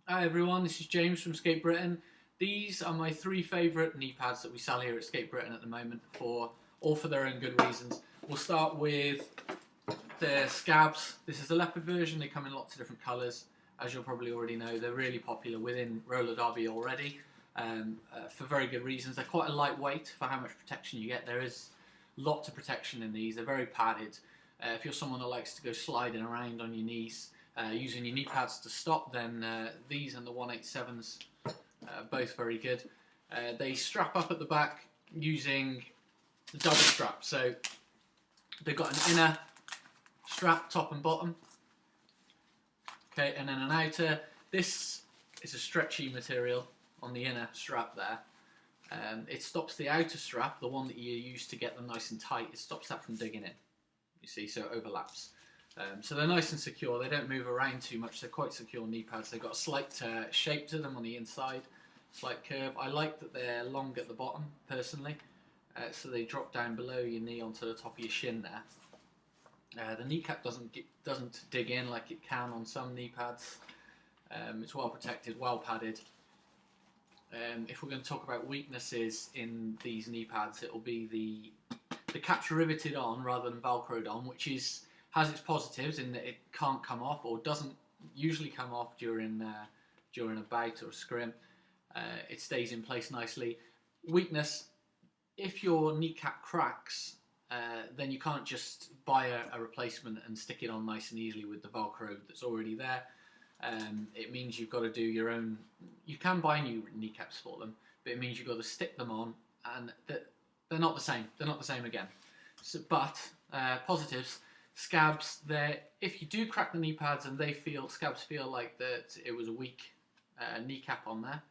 Hi everyone, this is James from SkateBritain. These are my three favourite knee pads that we sell here at SkateBritain at the moment, all for their own good reasons. We'll start with the Scabs. This is the leopard version. They come in lots of different colours, as you'll probably already know. They're really popular within roller derby already, for very good reasons. They're quite a lightweight for how much protection you get. There is lots of protection in these. They're very padded. If you're someone that likes to go sliding around on your knees, using your knee pads to stop, then these and the 187s both very good. They strap up at the back using the double strap, so they've got an inner strap, top and bottom, okay, and then an outer. This is a stretchy material on the inner strap there. It stops the outer strap, the one that you use to get them nice and tight, it stops that from digging in, you see, so it overlaps. So they're nice and secure, they don't move around too much, they're quite secure knee pads. They've got a slight shape to them on the inside, slight curve. I like that they're long at the bottom, personally, so they drop down below your knee onto the top of your shin there. The kneecap doesn't dig in like it can on some knee pads. It's well protected, well padded. If we're going to talk about weaknesses in these knee pads, it'll be the caps riveted on rather than velcroed on, which has its positives in that it can't come off, or doesn't usually come off during a bout or a scrim. It stays in place nicely. Weakness: if your kneecap cracks, then you can't just buy a replacement and stick it on nice and easily with the velcro that's already there. It means you've got to do your own. You can buy new kneecaps for them, but it means you've got to stick them on, and they're not the same. They're not the same again. So, but positives: Scabs, if you do crack the knee pads and Scabs feel like that it was a weak kneecap on there,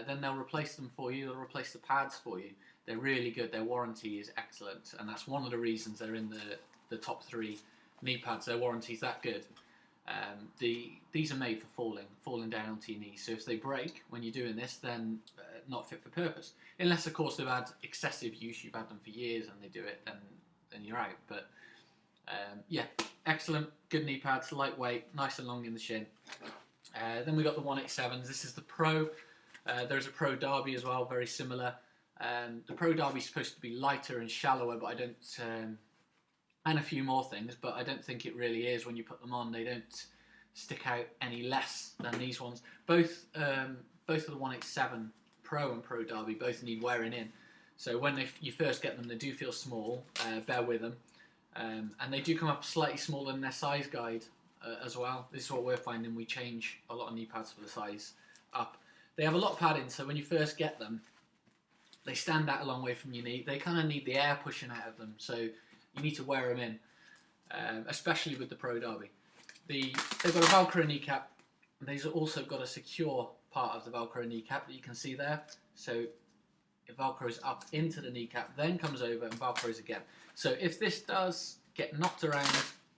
then they'll replace them for you. They'll replace the pads for you. They're really good. Their warranty is excellent, and that's one of the reasons they're in the top 3 knee pads. Their warranty's that good. These are made for falling down onto your knees. So if they break when you're doing this, then not fit for purpose. Unless, of course, they've had excessive use. You've had them for years and they do it, then you're out. But yeah, excellent, good knee pads, lightweight, nice and long in the shin. Then we got the 187s. This is the Pro. There's a Pro Derby as well, very similar. The Pro Derby is supposed to be lighter and shallower, but I don't, and a few more things, but I don't think it really is. When you put them on, they don't stick out any less than these ones. Both of the 187 Pro and Pro Derby both need wearing in. So when you first get them, they do feel small. Bear with them. And they do come up slightly smaller than their size guide as well. This is what we're finding. We change a lot of knee pads for the size up. They have a lot of padding, so when you first get them, they stand out a long way from your knee. They kind of need the air pushing out of them, so you need to wear them in, especially with the Pro Derby. They've got a Velcro kneecap. They've also got a secure part of the Velcro kneecap that you can see there. So it Velcros up into the kneecap, then comes over and Velcros again. So if this does get knocked around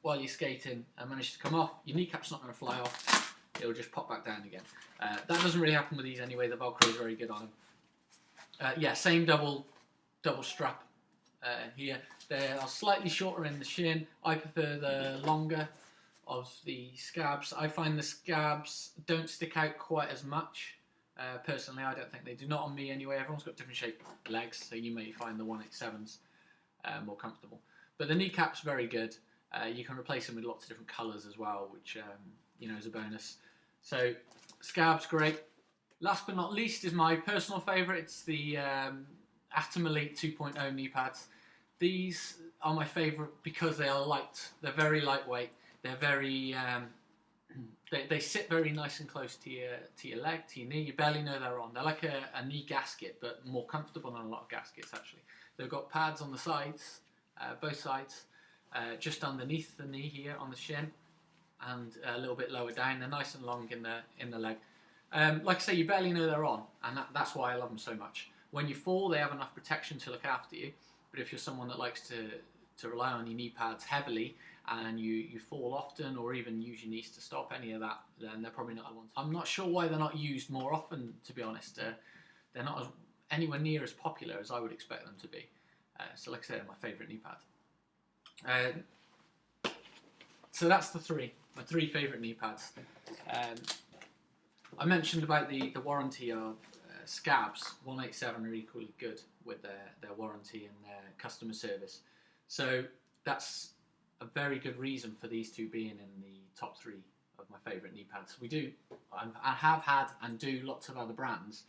while you're skating and manages to come off, your kneecap's not going to fly off. It'll just pop back down again. That doesn't really happen with these anyway. The Velcro is very good on them. Yeah, same double strap here. They are slightly shorter in the shin. I prefer the longer of the Scabs. I find the Scabs don't stick out quite as much. Personally, I don't think they do. Not on me anyway. Everyone's got different shaped legs, so you may find the 187s more comfortable. But the kneecap's very good. You can replace them with lots of different colours as well, which is a bonus. So Scabs, great. Last but not least is my personal favourite. It's the Atom Elite 2.0 knee pads. These are my favourite because they are light. They're very lightweight. They're very they sit very nice and close to your leg, to your knee. You barely know they're on. They're like a knee gasket, but more comfortable than a lot of gaskets actually. They've got pads on the sides, both sides, just underneath the knee here on the shin, and a little bit lower down. They're nice and long in the leg. Like I say, you barely know they're on, and that's why I love them so much. When you fall, they have enough protection to look after you, but if you're someone that likes to rely on your knee pads heavily, and you fall often, or even use your knees to stop any of that, then they're probably not the ones. I'm not sure why they're not used more often, to be honest. They're not anywhere near as popular as I would expect them to be. So like I said, my favourite knee pad. So that's my three favourite knee pads. I mentioned about the warranty of Scabs. 187 are equally good with their warranty and their customer service. So that's a very good reason for these two being in the top 3 of my favourite knee pads. I have had and do lots of other brands,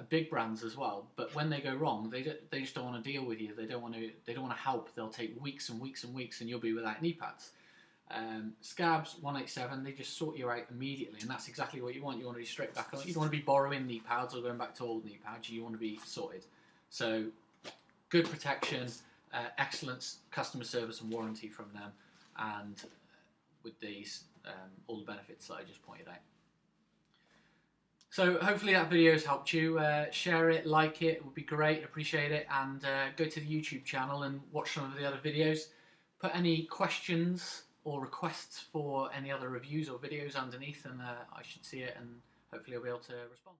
big brands as well. But when they go wrong, they just don't want to deal with you. They don't want to help. They'll take weeks and weeks and weeks, and you'll be without knee pads. Scabs 187, they just sort you out immediately, and that's exactly what you want. You want to be straight back on. You don't want to be borrowing knee pads or going back to old knee pads. You want to be sorted. So good protection, excellent customer service and warranty from them, and with these, all the benefits that I just pointed out. So hopefully that video has helped you. Share it, like it would be great, appreciate it, and go to the YouTube channel and watch some of the other videos. Put any questions or requests for any other reviews or videos underneath, and I should see it, and hopefully I'll be able to respond.